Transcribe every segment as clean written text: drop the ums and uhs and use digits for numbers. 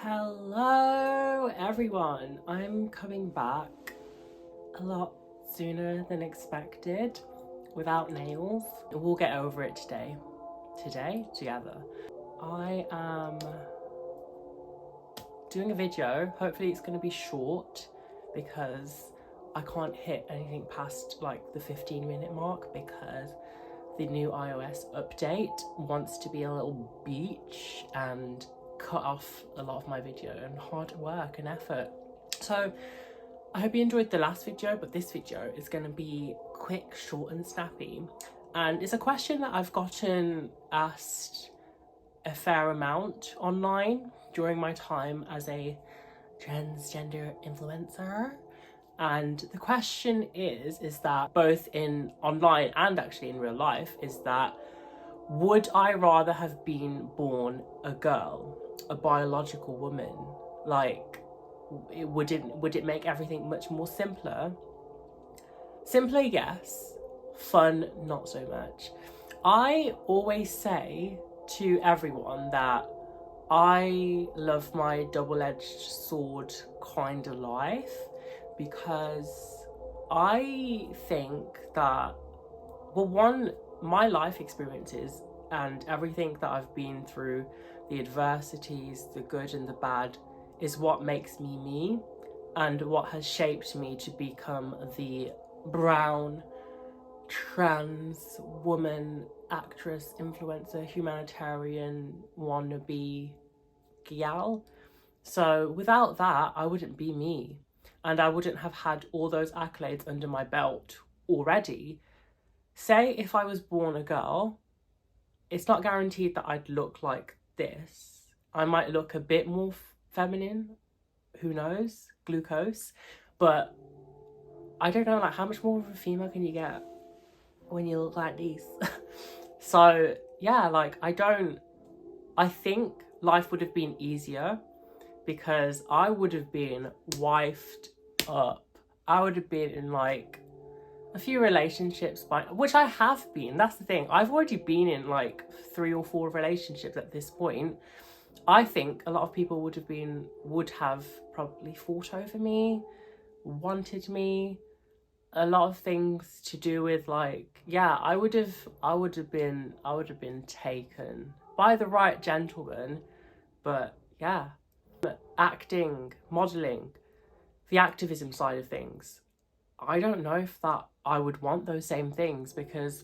Hello everyone, I'm coming back a lot sooner than expected without nails. We'll get over it today together. I am doing a video. Hopefully it's going to be short because I can't hit anything past like the 15-minute mark because the new iOS update wants to be a little beach and cut off a lot of my video and hard work and effort. So I hope you enjoyed the last video, but this video is going to be quick, short and snappy, and it's a question that I've gotten asked a fair amount online during my time as a transgender influencer. And the question is that both in online and actually in real life, is that would I rather have been born a girl, a biological woman? Like, would it make everything much more simpler? Simpler, yes. Fun, not so much. I always say to everyone that I love my double-edged sword kind of life, because I think that, well, one, my life experiences and everything that I've been through, the adversities, the good and the bad, is what makes me me and what has shaped me to become the brown trans woman, actress, influencer, humanitarian, wannabe gal. So without that, I wouldn't be me. And I wouldn't have had all those accolades under my belt already. Say if I was born a girl, it's not guaranteed that I'd look like this. I might look a bit more feminine, who knows, glucose. But I don't know, like, how much more of a female can you get when you look like this? So yeah, like, I think life would have been easier because I would have been wifed up. I would have been in like a few relationships, which I have been. That's the thing. I've already been in like 3 or 4 relationships at this point. I think a lot of people would have probably fought over me, wanted me, a lot of things to do with, like, yeah, I would have been taken by the right gentleman. But yeah, acting, modeling, the activism side of things, I don't know if that I would want those same things, because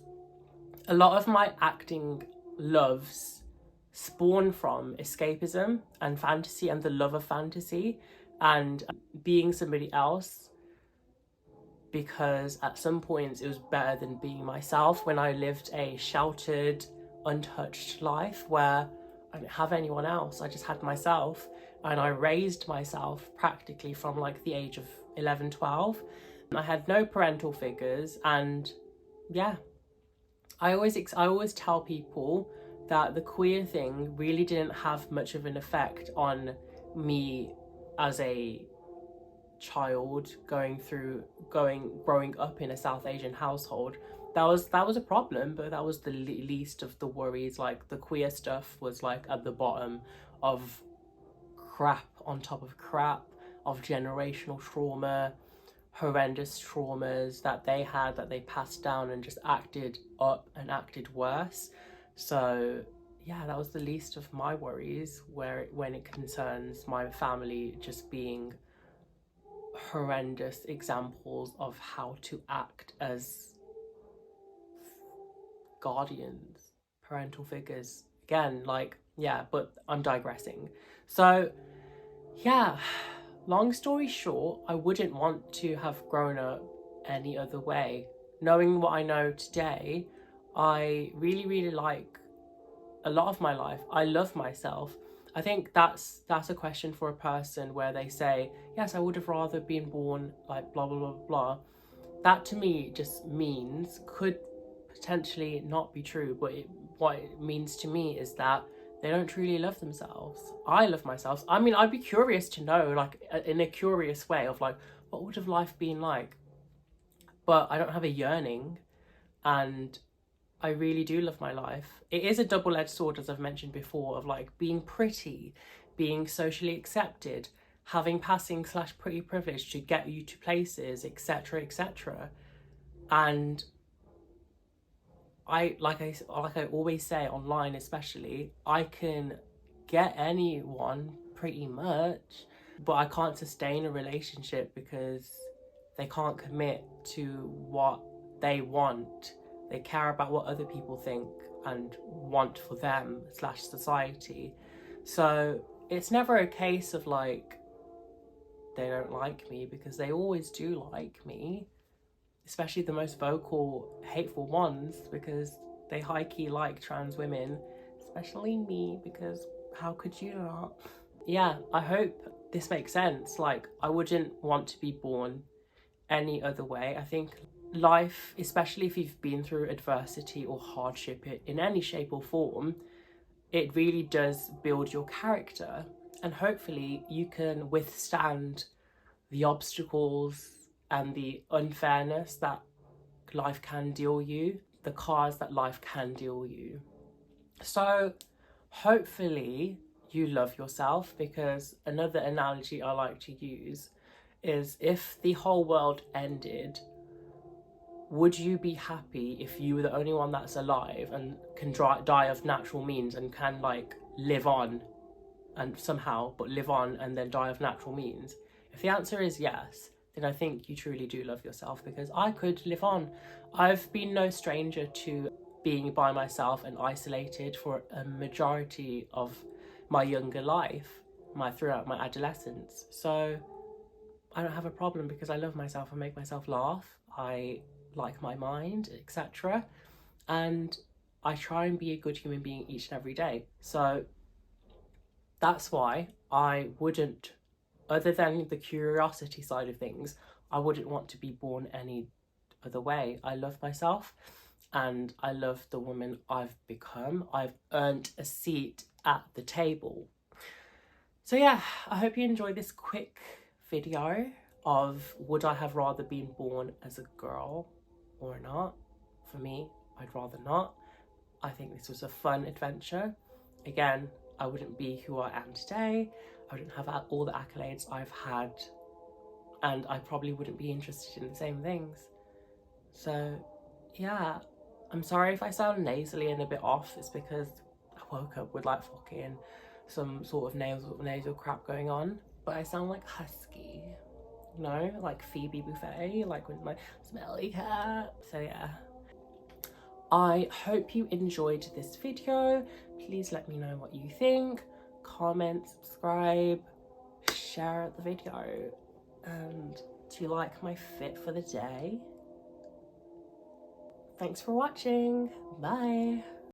a lot of my acting loves spawn from escapism and fantasy and the love of fantasy and being somebody else, because at some points it was better than being myself when I lived a sheltered, untouched life where I didn't have anyone else. I just had myself, and I raised myself practically from like the age of 11, 12. I had no parental figures, and yeah, I always tell people that the queer thing really didn't have much of an effect on me as a child growing up in a South Asian household. That was a problem, but that was the least of the worries. Like, the queer stuff was like at the bottom of crap on top of crap, of generational trauma, horrendous traumas that they had, that they passed down and just acted up and acted worse. So yeah, that was the least of my worries when it concerns my family just being horrendous examples of how to act as guardians, parental figures. Again, like, yeah, but I'm digressing. So yeah, long story short, I wouldn't want to have grown up any other way. Knowing what I know today, I really like a lot of my life. I love myself. I think that's a question for a person where they say, yes, I would have rather been born like blah, blah, blah, blah. That to me just means, could potentially not be true, but what it means to me is that they don't truly love themselves. I love myself. I mean, I'd be curious to know, like, in a curious way of like, what would have life been like? But I don't have a yearning, and I really do love my life. It is a double-edged sword, as I've mentioned before, of like being pretty, being socially accepted, having passing / pretty privilege to get you to places, etc., etc. And like I always say online, especially, I can get anyone pretty much, but I can't sustain a relationship because they can't commit to what they want. They care about what other people think and want for them / society. So it's never a case of like they don't like me, because they always do like me, especially the most vocal, hateful ones, because they high-key like trans women, especially me, because how could you not? Yeah, I hope this makes sense. Like, I wouldn't want to be born any other way. I think life, especially if you've been through adversity or hardship in any shape or form, it really does build your character, and hopefully you can withstand the obstacles and the unfairness that life can deal you, the cards that life can deal you. So hopefully you love yourself, because another analogy I like to use is, if the whole world ended, would you be happy if you were the only one that's alive and can die of natural means and can like live on and somehow, but live on and then die of natural means? If the answer is yes, then I think you truly do love yourself, because I could live on. I've been no stranger to being by myself and isolated for a majority of my younger life, throughout my adolescence. So I don't have a problem, because I love myself. I make myself laugh. I like my mind, etc. And I try and be a good human being each and every day. So that's why I wouldn't, other than the curiosity side of things, I wouldn't want to be born any other way. I love myself and I love the woman I've become. I've earned a seat at the table. So yeah, I hope you enjoyed this quick video of would I have rather been born as a girl or not. For me, I'd rather not. I think this was a fun adventure. Again, I wouldn't be who I am today. I wouldn't have all the accolades I've had, and I probably wouldn't be interested in the same things. So yeah, I'm sorry if I sound nasally and a bit off. It's because I woke up with like fucking some sort of nasal crap going on, but I sound like husky, you know, like Phoebe Buffet, like with my smelly cat. So yeah, I hope you enjoyed this video. Please let me know what you think. Comment, subscribe, share the video. And do you like my fit for the day? Thanks for watching. Bye.